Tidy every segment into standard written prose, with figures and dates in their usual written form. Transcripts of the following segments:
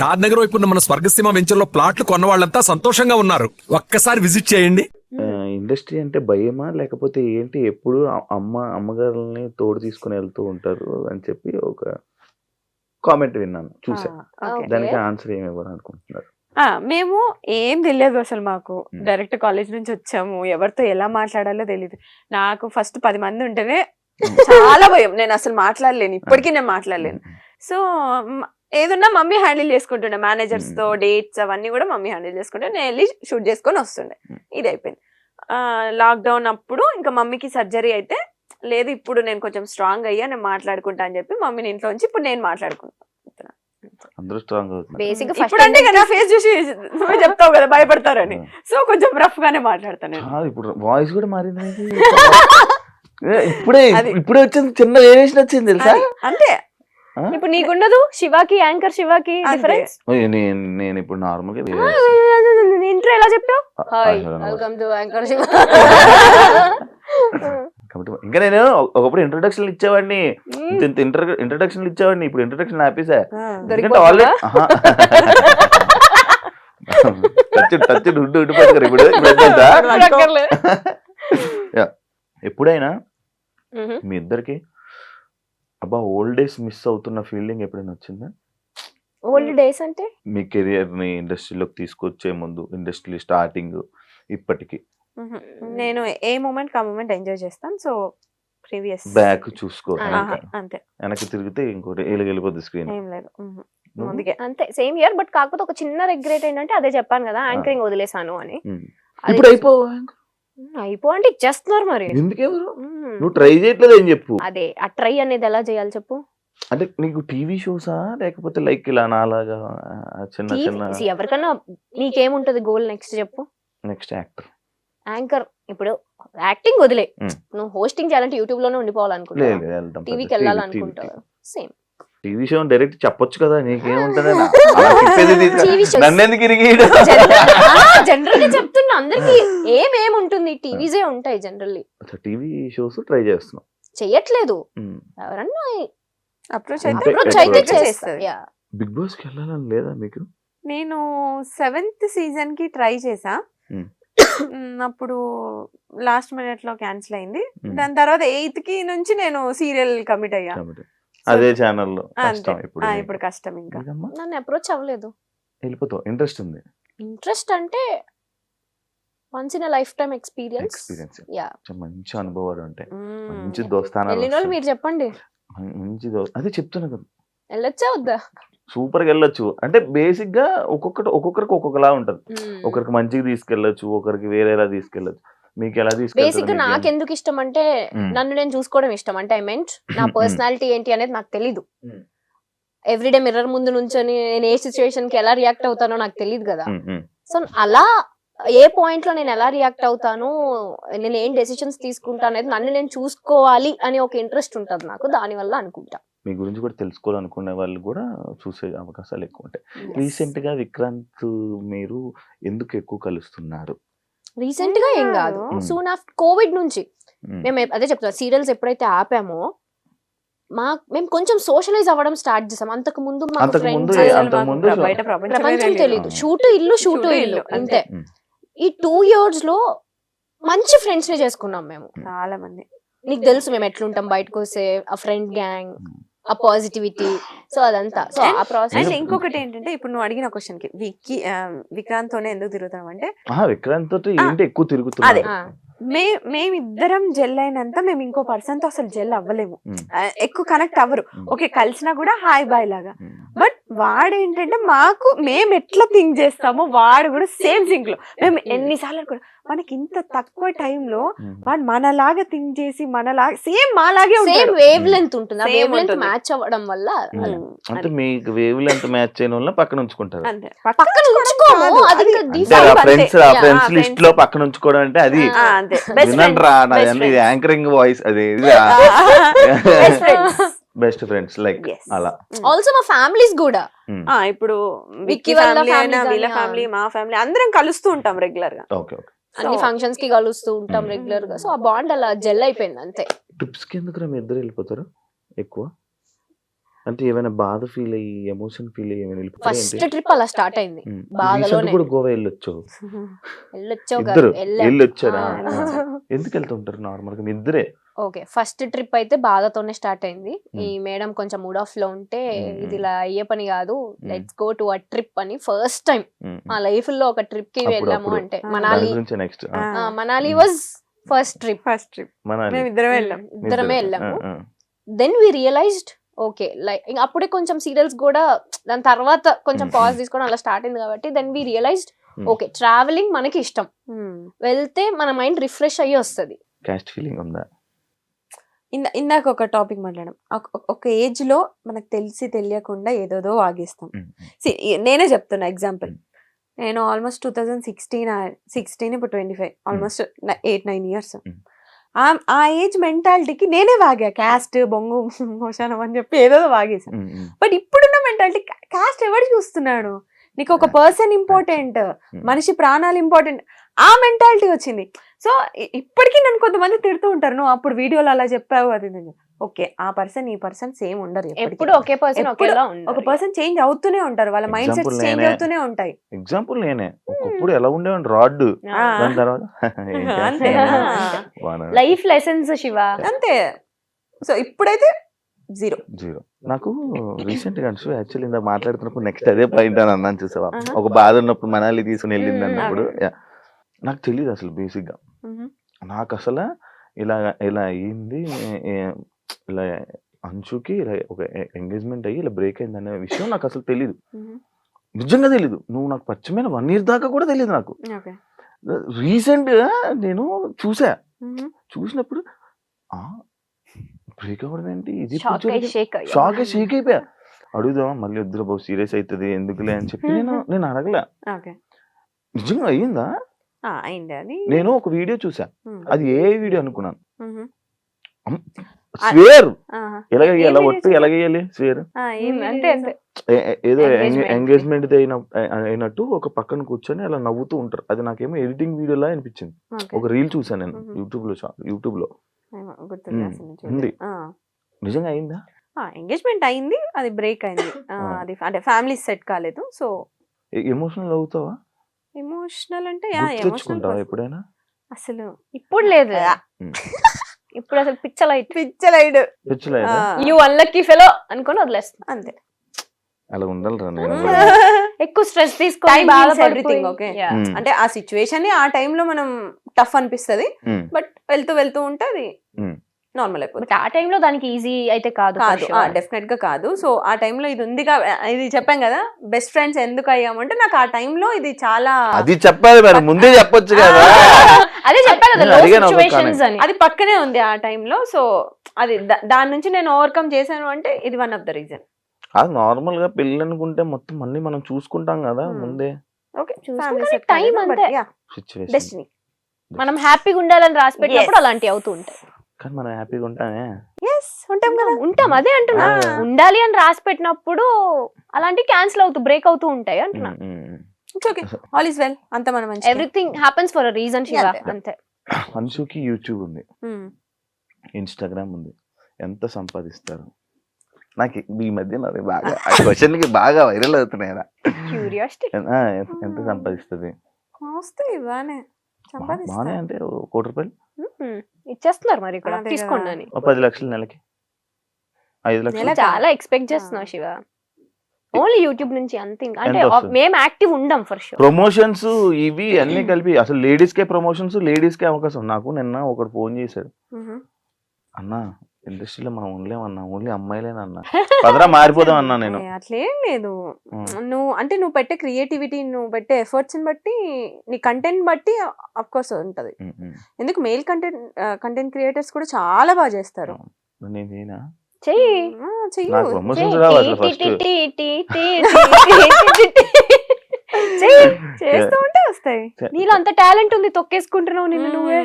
షాద్ నగర్ వైపు ఉన్న మన స్వర్గసీమ వెంచర్లో ప్లాట్లు కొన్న వాళ్ళంతా సంతోషంగా ఉన్నారు. ఒక్కసారి విజిట్ చేయండి. ఇండస్ట్రీ అంటే భయమా లేకపోతే ఏంటి? ఎప్పుడు అమ్మగారుల్ని తోడు తీసుకుని వెళ్తూ ఉంటారు అని చెప్పి ఒక కామెంట్ విన్నాను, చూసా. దానికి ఆన్సర్ ఏమి ఇవ్వాలి అనుకుంటున్నారు? మేము ఏం తెలియదు అసలు. మాకు డైరెక్ట్ కాలేజ్ నుంచి వచ్చాము, ఎవరితో ఎలా మాట్లాడాలో తెలియదు. నాకు ఫస్ట్ 10 మంది ఉంటేనే చాలా భయం, నేను అసలు మాట్లాడలేను, ఇప్పటికీ నేను మాట్లాడలేను. సో ఏదన్నా మమ్మీ హ్యాండిల్ చేసుకుంటుండే, మేనేజర్స్ తో డేట్స్ అవన్నీ కూడా మమ్మీ హ్యాండిల్ చేసుకుంటే నేను వెళ్ళి షూట్ చేసుకొని వస్తుండే. ఇది అయిపోయింది. లాక్డౌన్ అప్పుడు ఇంకా మమ్మీకి సర్జరీ అయితే, లేదు ఇప్పుడు నేను కొంచెం స్ట్రాంగ్ అయ్యా, నేను మాట్లాడుకుంటా అని చెప్పి మమ్మీని ఇంట్లో ఉంచి ఇప్పుడు నేను మాట్లాడుకుంటాను. ఇప్పుడు అంటే నా ఫేస్ చూసి నువ్వే చెప్తావు కదా భయపడతారని, సో కొంచెం రఫ్ గానే మాట్లాడతాను. ఇప్పుడు వాయిస్ కూడా మారింది. ఇప్పుడే వచ్చింది, చిన్న వేరియేషన్ వచ్చింది తెలుసా? అంతే. ఇప్పుడు నీకుండదు, శివాకి యాంకర్ శివాకి డిఫరెన్స్. నేను ఇప్పుడు నార్మల్ గా ఇంట్రో ఎలా చెప్పావు? Hi welcome to anchor Shiva. ఇంకా నేను ఒకప్పుడు ఇంట్రొడక్షన్ ఇచ్చేవాడిని, ఇంట్రొడక్షన్ ఇచ్చేవాడిని. ఇప్పుడు ఇంట్రొడక్షన్ ఆపేసా. ఎప్పుడైనా మీ ఇద్దరికి అబ్బా ఓల్డ్ డేస్ మిస్ అవుతున్న ఫీలింగ్ ఎప్పుడైనా వచ్చిందా? ఓల్డ్ డేస్ అంటే మీ కెరియర్ ని ఇండస్ట్రీలోకి తీసుకొచ్చే ముందు, ఇండస్ట్రీ స్టార్టింగ్ ఇప్పటికి? నేను ఏ మూమెంట్ ఆ మూమెంట్ ఎంజాయ్ చేస్తాను. సో ప్రీవియస్ బ్యాక్ చూసుకో, అంతే. వెనక్కి తిరిగితే ఇంకోటి వెళ్ళిపోద్ది స్క్రీన్. ఏం లేదు అంతే, సేమ్ ఇయర్. బట్ కాకపోతే ఒక చిన్న రిగ్రెట్ ఏంటంటే, అదే చెప్పాను కదా యాంకరింగ్ వదిలేసాను అని. ఇప్పుడు అయిపో అంటే ఇచ్చేస్తున్నారు మరి. ఎందుకెవరు? నువ్వు ట్రై చేయట్లేదు అని చెప్పు. అదే ఆ ట్రై అనేది ఎలా చేయాలి చెప్పు. అంటే నీకు టీవీ షోసా లేకపోతే లైక్ ఇలా నాలాగా చిన్న చిన్న? ఎవరికన్నా నీకేముంటది గోల్ నెక్స్ట్ చెప్పు. Next anchor. ఇప్పుడు యాక్టింగ్ వదిలే, నువ్వు హోస్టింగ్ చేయాలంటే యూట్యూబ్ లోనే ఉండిపోవాలనుకుంటా, టీవీకి వెళ్ళాలనుకుంటావు. సేమ్ టీవీ షో డైరెక్ట్ చెప్పొచ్చు కదా, నీకేముంటది? నన్నెందుకు జనరల్ గా చెప్తున్నా, అందరికి ఏమేముంటుంది, టీవీసే ఉంటాయి జనరల్లీ. టీవీ షోస్ ట్రై చేస్తున్నావు? చెయ్యట్లేదు, ఎవరన్నా అప్రోచ్ బిగ్ బాస్ కి వెళ్ళాలని లేదా మీకు? నేను 7th సీజన్ కి ట్రై చేసా, అప్పుడు లాస్ట్ మినిట్ లో క్యాన్సిల్ అయింది. దాని తర్వాత 8th కి నుంచి నేను సీరియల్ కమిట్ అయ్యా. అదే ఛానల్లో ఇప్పుడు కష్టం. ఇంకా నన్ను అప్రోచ్ అవ్వలేదు. వెళ్ళిపోతావు? ఇంట్రెస్ట్ ఉంది? ఇంట్రెస్ట్ అంటే once in life time experience. మంచి అనుభవాలు ఉంటాయి, మంచి దోస్తానాలు. మీరు చెప్పండి. మంచి అదే చెప్తున్నా కదా, వెళ్ళొచ్చా వద్దా? సూపర్ గా వెళ్ళొచ్చు. అంటే బేసిక్ గా ఒక్కొక్కరికి ఒక్కొక్కలా ఉంటది. ఒకరికి మంచిగా తీసుకెళ్లొచ్చు, ఒకరికి వేరేలా తీసుకెళ్లొచ్చు. మీకు ఎలా బేసిక్ గా నాకు ఎందుకు ఇష్టం అంటే, నన్ను నేను చూసుకోవడం ఇష్టం. అంటే ఐ మెంట్ నా పర్సనాలిటీ ఏంటి అనేది నాకు తెలీదు. ఎవ్రీడే మిర్రర్ ముందు నుంచొని నేను ఏ సిచ్యువేషన్ కి ఎలా రియాక్ట్ అవుతానో నాకు తెలియదు కదా. సో అలా ఏ పాయింట్ లో నేను ఎలా రియాక్ట్ అవుతాను, నేను ఏం డెసిషన్స్ తీసుకుంటా అనేది నన్ను నేను చూసుకోవాలి అని ఒక ఇంట్రెస్ట్ ఉంటుంది నాకు. దాని వల్ల అనుకుంటా మీ గురించి కూడా తెలుసుకోవాలనుకునే వాళ్ళు కూడా చూసే అవకాశాలు ఎక్కువ ఉంటాయి. రీసెంట్ గా విక్రాంత్ మీరు ఎందుకు ఎక్కువ కలుస్తున్నారు? రీసెంట్ గా ఏం కాదు, సూన్ ఆఫ్టర్ కోవిడ్ నుంచి మేము అదే చెప్తున్నా, సీరియల్స్ ఎప్పుడైతే ఆపామో మేము కొంచెం సోషలైజ్ అవ్వడం స్టార్ట్ చేసాం. అంతకు ముందు ప్రపంచం తెలీదు, షూటు ఇల్లు అంతే. ఈ 2 years లో మంచి ఫ్రెండ్స్ ని చేసుకున్నాం మేము, చాలా మంది. నీకు తెలుసు మేము ఎట్లుంటాం బయటకు వస్తే, ఆ ఫ్రెండ్ గ్యాంగ్, ఆ పాజిటివిటీ, సో అదంతా. సో ఆ ప్రాసెస్. ఇంకొకటి ఏంటంటే, ఇప్పుడు నువ్వు అడిగిన క్వశ్చన్ కి విక్రాంత్ తోనే ఎందుకు తిరుగుతాం అంటే, విక్రాంత్ తోటి ఏంటి ఎక్కువ తిరుగుతుంది. మేమిద్దరం జెల్ అయినంత మేము ఇంకో పర్సన్ తో అసలు జెల్ అవ్వలేము, ఎక్కువ కనెక్ట్ అవ్వరు. ఓకే కలిసినా కూడా హాయ్ బాయ్ లాగా. బట్ వాడు ఏంటంటే, మాకు మేము ఎట్లా థింక్ చేస్తామో వాడు కూడా సేమ్ థింక్ లో. మేము ఎన్నిసార్లు అనుకున్నాం, మనకి ఇంత తక్కువ టైంలో వాడు మనలాగా థింక్ చేసి మనలాగా సేమ్ మాలాగే వేవ్ లెంత్ ఉంటుంది. ఆ వేవ్ లెంత్ మ్యాచ్ అవ్వడం వల్ల, అంటే మీకు వేవ్ లెంత్ మ్యాచ్ చేయడం వల్ల పక్కన ఉంచుకుంటారు. పక్కన ఉంచుకోము, అది ఫ్రెండ్స్ లిస్ట్ లో పక్కన ఉంచుకోవడం అంటే అది వినండి రా, యాంకరింగ్ వాయిస్ అది బెస్ట్ ఫ్రెండ్స్ లైక్ అలా. ఆల్సో మా ఫ్యామిలీస్ కూడా, ఇప్పుడు విక్కీ ఫ్యామిలీ అయినా వీళ్ళ ఫ్యామిలీ మా ఫ్యామిలీ అందరం కలుస్తూ ఉంటాం రెగ్యులర్ గా. అన్ని ఫంక్షన్స్ కి కలుస్తూ ఉంటాం రెగ్యులర్ గా. సో ఆ బాండ్ అలా జెల్ అయిపోయింది అంతే. ట్రిప్స్ కి ఎందుకు మీ ఇద్దరు వెళ్ళిపోతారు ఎక్కువ? అంటే ఏమైనా బాధ ఫీల్ అయ్యి ఎమోషన్ ఫీల్ అయ్యి ఏమైనా వెళ్ళిపోతారా ఫస్ట్ ఏంటి? ట్రిప్ అలా స్టార్ట్ అయింది. బాధలోనే. రీసెంట్ కూడా గోవా వెళ్ళొచ్చు వెళ్ళొచ్చావు ఇద్దరు కదా, వెళ్ళాం. వెళ్ళొచ్చారా? ఆ. ఎందుకు వెళ్తుంటారు నార్మల్ గా మీ ఇద్దరే? ఓకే, ఫస్ట్ ట్రిప్ అయితే బాధతోనే స్టార్ట్ అయింది. ఈ మేడం కొంచెం మూడ్ ఆఫ్ లో ఉంటే ఇది ఇలా అయ్యే పని కాదు, let's go to a trip అని ఫస్ట్ టైం మా లైఫ్ లో ఒక ట్రిప్ కి వెళ్ళాము. అంటే Manali. Next Manali was first trip. మేము ఇద్దరమే వెళ్ళాం. ఇద్దరమే వెళ్ళాము. Then we realised okay, like అప్పుడే కొంచెం సీరియల్స్ కూడా దాని తర్వాత కొంచెం పాజ్ తీసుకోవడం అలా స్టార్ట్ అయింది కాబట్టి then we realised okay, travelling మనకి ఇష్టం, వెళ్తే మన మైండ్ రిఫ్రెష్ అయ్యి వస్తుంది. కాస్ట్ ఫీలింగ్ ఉందా? ఇందాక ఒక టాపిక్ మాట్లాడడం, ఒక ఏజ్ లో మనకు తెలిసి తెలియకుండా ఏదోదో వాగేస్తాం. నేనే చెప్తున్నా ఎగ్జాంపుల్. నేను ఆల్మోస్ట్ 2016 ఇప్పుడు 25, ఆల్మోస్ట్ 8-9 ఇయర్స్. ఆ ఏజ్ మెంటాలిటీకి నేనే వాగా, క్యాస్ట్ బొంగు మోషానం అని చెప్పి ఏదో వాగేసాను. బట్ ఇప్పుడున్న మెంటాలిటీ క్యాస్ట్ ఎవరు చూస్తున్నాడు, నీకు ఒక పర్సన్ ఇంపార్టెంట్, మనిషి ప్రాణాలు ఇంపార్టెంట్, ఆ మెంటాలిటీ వచ్చింది. సో ఇప్పటికీ నన్ను కొంతమంది తిడుతూ ఉంటారు, నువ్వు అప్పుడు వీడియోలో అలా చెప్పావు అది. ఓకే, ఆ పర్సన్ ఈ పర్సన్ సేమ్ ఉండరు, ఎప్పుడు ఒకే పర్సన్ ఒక పర్సన్ చేంజ్ అవుతూనే ఉంటారు, వాళ్ళ మైండ్ సెట్స్ చేంజ్ అవుతూనే ఉంటాయి. ఎగ్జాంపుల్ నేనే ఒకప్పుడు ఎలా ఉండేవాడిని, రాడ్, దాని తర్వాత లైఫ్ లెసన్స్ శివ అంతే. సో ఇప్పుడైతే జీరో. నాకు రీసెంట్ గా యాక్చువల్లీ ఇందాక మాట్లాడుతున్నప్పుడు నెక్స్ట్ అదే పాయింట్ అని అన్నాను, చూసావా? ఒక బాధ ఉన్నప్పుడు మనాలి తీసుకుని వెళ్ళింది అన్నప్పుడు నాకు తెలియదు అసలు బేసిక్ గా. నాకు అసలు ఇలా ఇలా అయ్యింది, ఇలా అంచుకి ఇలా ఒక ఎంగేజ్మెంట్ అయ్యి ఇలా బ్రేక్ అయింది అనే విషయం నాకు అసలు తెలీదు, నిజంగా తెలీదు. నువ్వు నాకు పరిచయమైన 1 year దాకా కూడా తెలియదు నాకు. రీసెంట్ గా నేను చూసినప్పుడు బ్రేక్ అవ్వడం ఏంటి, ఇది షాక్ అయిపోయా. అడుగుదామా మళ్ళీ, వద్దురా బాబు సీరియస్ అవుతుంది ఎందుకులే అని చెప్పి నేను అడగలే. నిజంగా అయ్యిందా? నేను ఒక వీడియో చూసా, అది ఏ వీడియో అనుకున్నాను. స్వేర్ ఎలా ఒట్టు ఎలాగేయాలి స్వేర్ ఏదో ఎంగేజ్మెంట్ అయినట్టు ఒక పక్కన కూర్చొని అలా నవ్వుతూ ఉంటారు. అది నాకేమో ఎడిటింగ్ వీడియోలా అనిపించింది. ఒక రీల్ చూసాను నేను యూట్యూబ్ లో ఉంది. నిజంగా అయిందా? ఎంగేజ్మెంట్ అయింది, అది బ్రేక్ అయింది. అది అంటే ఫ్యామిలీ సెట్ కాలేదు. సో ఎమోషనల్ అవుతావా? ఎమోషనల్ అంటే తెచ్చుకుంటావా ఎప్పుడైనా? అసలు ఇప్పుడు లేదు, ఇప్పుడు అసలు పిచ్చలైట్ యూ అన్లక్కీ ఫెలో అనుకొని వదిలేస్తాం అంతే. అలా ఉండాలిరా. నేను ఎక్కువ స్ట్రెస్ తీసుకొని ఎవ్రీథింగ్ ఓకే. అంటే ఆ సిచ్యువేషన్ ఆ టైంలో మనం టఫ్ అనిపిస్తది, బట్ వెళ్తూ ఉంటే అది నార్మల్ అయిపోతుంది. ఆ టైంలో దానికి ఈజీ అయితే కాదు, డెఫినెట్ గా కాదు. సో ఆ టైంలో ఇది ఉంది, ఇది చెప్పాం కదా బెస్ట్ ఫ్రెండ్స్ ఎందుకు అయ్యామంటే నాకు ఆ టైంలో ఇది చాలా, అది చెప్పాలి మరి ముందే చెప్పొచ్చు కదా. అదే చెప్పాలి, అది పక్కనే ఉంది ఆ టైంలో. సో అది దాని నుంచి నేను ఓవర్కమ్ చేశాను అంటే ఇది వన్ ఆఫ్ ద రీజన్. అది నార్మల్ గా పెళ్ళి అనుకుంటే మొత్తం అన్ని మనం చూసుకుంటాం కదా ముందే. టైం అంతే, డెస్టినీ. మనం హ్యాపీగా ఉండాలని రాసి పెట్టినప్పుడు అలాంటివి అవుతూ ఉంటాయి. కానీ మనం హ్యాపీగా ఉంటామే, ఉంటాం. అదే అంటున్నా, ఉండాలి అని రాసి పెట్టినప్పుడు అలాంటివి క్యాన్సిల్ అవుతూ బ్రేక్ అవుతూ ఉంటాయి అంటున్నా. ఆల్ ఇస్ వెల్, అంత మనం everything happens for a reason Shiva, అంతే. మనిషికి యూట్యూబ్ ఉంది, ఇన్స్టాగ్రామ్ ఉంది, ఎంత సంపాదిస్తారు? నాకు ఈ మధ్య బాగా క్వశ్చన్ కి బాగా వైరల్ అవుతున్నాయి. ఎంత సంపాదిస్తుంది? బానే అంటే 1 కోటి రూపాయలు ఇచ్చేస్తున్నారు మరి ఇక్కడ, తీసుకోండి. 10 లక్షలు నెలకి, 5 లక్షలు. చాలా ఎక్స్పెక్ట్ చేస్తున్నావు శివ, ఓన్లీ యూట్యూబ్ నుంచి అంతే. అంటే మేము యాక్టివ్ ఉండం ఫర్ షూర్. ప్రమోషన్స్ ఇవి అన్ని కలిపి అసలు లేడీస్ కే ప్రమోషన్స్, లేడీస్ కే అవకాశం. నాకు నిన్న ఒకడు ఫోన్ చేశాడు, అన్నా ఇండస్ట్రీలో మనం ఉండలేమన్నా, ఓన్లీ అమ్మాయిలేనన్నా, పదరా మారిపోదాం అన్నా. నేను అట్లేం లేదు, నువ్వు పెట్టే క్రియేటివిటీ, నువ్వు పెట్టే ఎఫర్ట్స్ బట్టి, నీ కంటెంట్ బట్టి అఫ్ కోర్స్ ఉంటది. ఎందుకు మేల్ కంటెంట్ క్రియేటర్స్ కూడా చాలా బాగా చేస్తారు. నేనేనా చేస్తూ ఉంటే వస్తాయి. నీలో అంత టాలెంట్ ఉంది, తొక్కేసుకుంటున్నావు నిన్ను నువ్వే.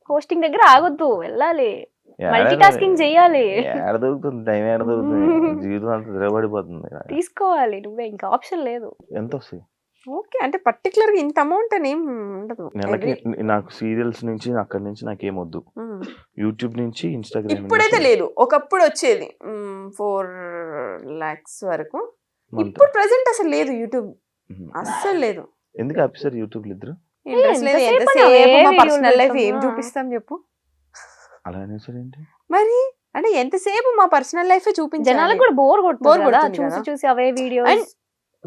హోస్టింగ్ దగ్గర ఆగొద్దు, వెళ్ళాలి, మల్టీ టాస్కింగ్ చెయ్యాలి. ఏడ దొరుకుతుంది టైం, ఏడ దొరుకుతుంది, జీవితం అంతా తిరగబడిపోతుంది. తీసుకోవాలి నువ్వే, ఇంకా ఆప్షన్ లేదు. ఎంత వస్తాయి? ఓకే, అంటే పర్టికులర్ గా ఇంత అమౌంట్ అని ఏం ఉండదు. నెలకి నాకు సీరియల్స్ నుంచి అక్కడి నుంచి నాకేం వద్దు. యూట్యూబ్ నుంచి ఇన్స్టాగ్రామ్ ఇప్పుడైతే లేదు, ఒకప్పుడు వచ్చేది 4 lakhs వరకు. ఇప్పుడు ప్రెసెంట్ అసలు లేదు యూట్యూబ్, అస్సలు లేదు. ఎందుకు ఆఫీసర్ యూట్యూబ్ ఇద్దరు ఇంట్రెస్ట్ లేదు. ఎంతసేపు ఎంతసేపు అలా మా ఏ పర్సనల్ videos లైఫ్ ఏం పెడతాం? చూపిస్తాం చెప్పు. అలా అనేసారు ఏంటి? మరి అంటే ఎంతసేపు మా పర్సనల్ లైఫ్ చూపించాలి. జనాలకు కూడా బోర్ Bore కొడుతుంది కదా కొడుతుంది చూసి కదా. చూసి అవే వీడియోస్. And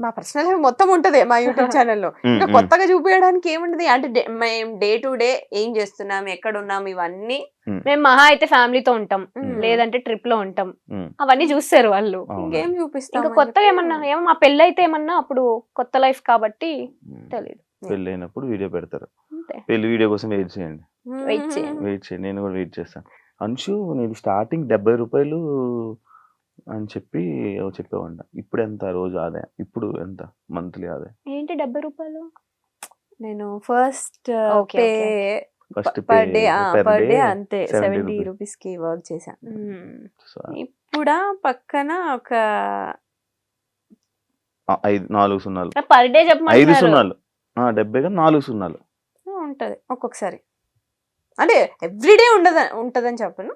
మా పర్సనల్ లైఫ్ మొత్తం ఉంటది మా యూట్యూబ్ ఛానల్లో. ఇంకా కొత్తగా చూపించడానికి ఏముంటది అంటే మేము డే టు డే ఏం చేస్తున్నాం, ఎక్కడ ఉన్నాం, ఇవన్నీ మేము మహా అయితే ఫ్యామిలీతో ఉంటాం, మ్మ్. లేదంటే ట్రిప్ లో ఉంటాం, అవన్నీ చూస్తారు వాళ్ళు. ఇంకేం చూపిస్తాం. ఇంకా కొత్తగా ఏమన్నా ఏమో మా పెళ్ళి అయితే ఏమన్నా అప్పుడు కొత్త లైఫ్ కాబట్టి తెలియదు. పెళ్ళి అయినప్పుడు వీడియో పెడతారు. అంతే. పెళ్లి వీడియో కోసం వెయిట్ చేయండి. వెయిట్ చేయండి. వెయిట్ చేయండి, నేను కూడా వెయిట్ చేస్తాను. అంశు నేను స్టార్టింగ్ 70 రూపాయలు అని చెప్పి చెప్పేవాడిన. ఇప్పుడు ఎంత రోజు ఆదాయం, ఇప్పుడు ఎంత మంత్లీ ఆదాయం? ఏంటి 70 రూపాయలు? నేను first Okay, pay okay. First per day అంతే 70 రూపీస్ కి వర్క్ చేశాను. ఇప్పుడు పక్కన ఒక 4 సున్నాలు, పర్ డే 5 చెప్పమంటున్నారు. సున్నాలు, 70 గా 4 సున్నాలు. ఉంటది ఒక్కొక్కసారి, అంటే ఎవ్రీడే ఉంటదని చెప్పను.